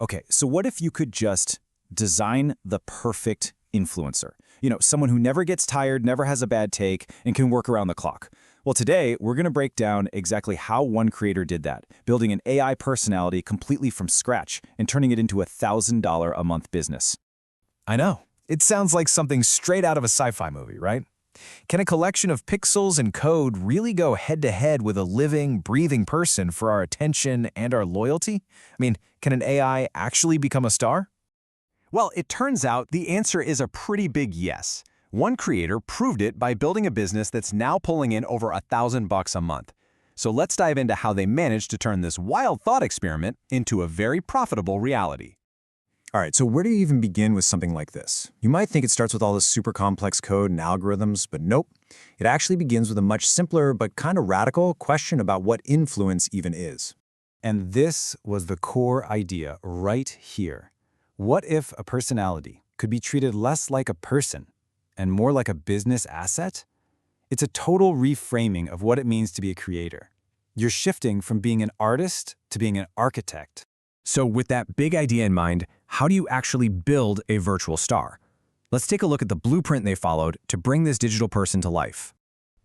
Okay, so what if you could just design the perfect influencer? Someone who never gets tired, never has a bad take, and can work around the clock. Well, today, we're going to break down exactly how one creator did that, building an AI personality completely from scratch and turning it into a $1,000 a month business. I know. It sounds like something straight out of a sci-fi movie, right? Can a collection of pixels and code really go head-to-head with a living, breathing person for our attention and our loyalty? I mean, can an AI actually become a star? Well, it turns out the answer is a pretty big yes. One creator proved it by building a business that's now pulling in over $1,000 a month. So let's dive into how they managed to turn this wild thought experiment into a very profitable reality. All right, so where do you even begin with something like this? You might think it starts with all this super complex code and algorithms, but nope. It actually begins with a much simpler but kind of radical question about what influence even is. And this was the core idea right here. What if a personality could be treated less like a person and more like a business asset? It's a total reframing of what it means to be a creator. You're shifting from being an artist to being an architect. So with that big idea in mind, how do you actually build a virtual star? Let's take a look at the blueprint they followed to bring this digital person to life.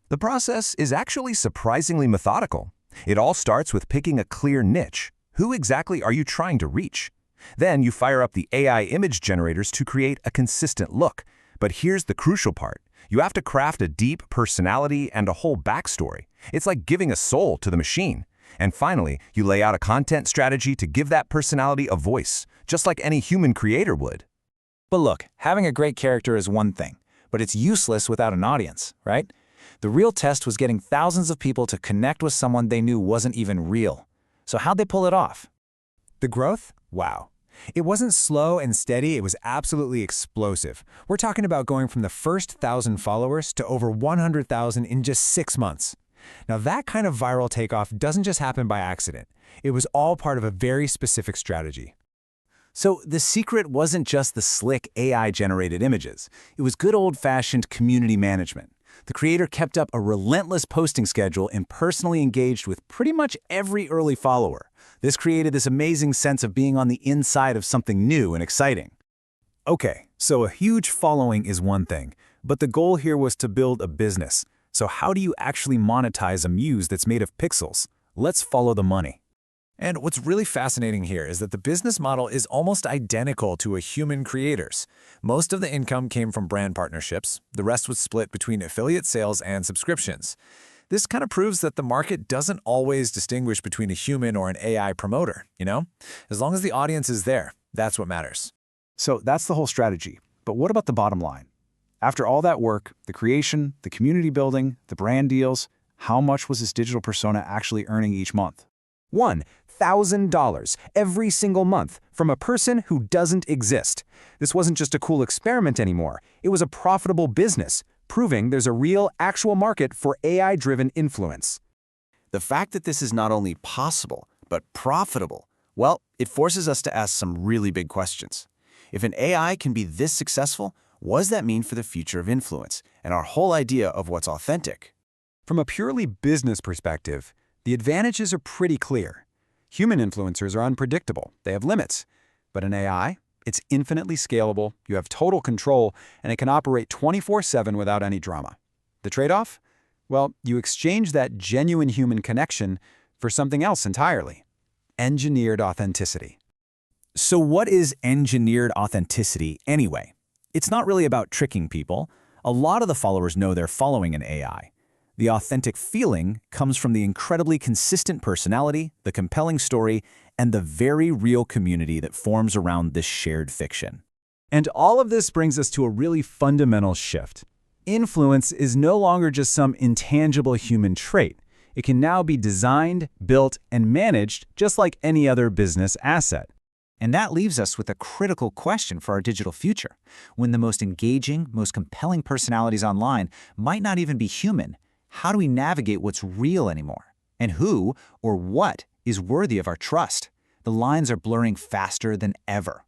The process is actually surprisingly methodical. It all starts with picking a clear niche. Who exactly are you trying to reach? Then you fire up the AI image generators to create a consistent look. But here's the crucial part. You have to craft a deep personality and a whole backstory. It's like giving a soul to the machine. And finally, you lay out a content strategy to give that personality a voice, just like any human creator would. But look, having a great character is one thing, but it's useless without an audience, right? The real test was getting thousands of people to connect with someone they knew wasn't even real. So how'd they pull it off? The growth? Wow. It wasn't slow and steady, it was absolutely explosive. We're talking about going from the first 1,000 followers to over 100,000 in just 6 months. Now that kind of viral takeoff doesn't just happen by accident. It was all part of a very specific strategy. So the secret wasn't just the slick AI-generated images. It was good old-fashioned community management. The creator kept up a relentless posting schedule and personally engaged with pretty much every early follower. This created this amazing sense of being on the inside of something new and exciting. Okay, so a huge following is one thing, but the goal here was to build a business. So how do you actually monetize a muse that's made of pixels? Let's follow the money. And what's really fascinating here is that the business model is almost identical to a human creator's. Most of the income came from brand partnerships. The rest was split between affiliate sales and subscriptions. This kind of proves that the market doesn't always distinguish between a human or an AI promoter, As long as the audience is there, that's what matters. So that's the whole strategy. But what about the bottom line? After all that work, the creation, the community building, the brand deals, how much was this digital persona actually earning each month? $1,000 every single month from a person who doesn't exist. This wasn't just a cool experiment anymore. It was a profitable business, proving there's a real, actual market for AI-driven influence. The fact that this is not only possible, but profitable, well, it forces us to ask some really big questions. If an AI can be this successful, what does that mean for the future of influence and our whole idea of what's authentic? From a purely business perspective, the advantages are pretty clear. Human influencers are unpredictable, they have limits. But an AI, it's infinitely scalable, you have total control, and it can operate 24/7 without any drama. The trade-off? Well, you exchange that genuine human connection for something else entirely. Engineered authenticity. So what is engineered authenticity anyway? It's not really about tricking people. A lot of the followers know they're following an AI. The authentic feeling comes from the incredibly consistent personality, the compelling story, and the very real community that forms around this shared fiction. And all of this brings us to a really fundamental shift. Influence is no longer just some intangible human trait. It can now be designed, built, and managed just like any other business asset. And that leaves us with a critical question for our digital future. When the most engaging, most compelling personalities online might not even be human, how do we navigate what's real anymore? And who or what is worthy of our trust? The lines are blurring faster than ever.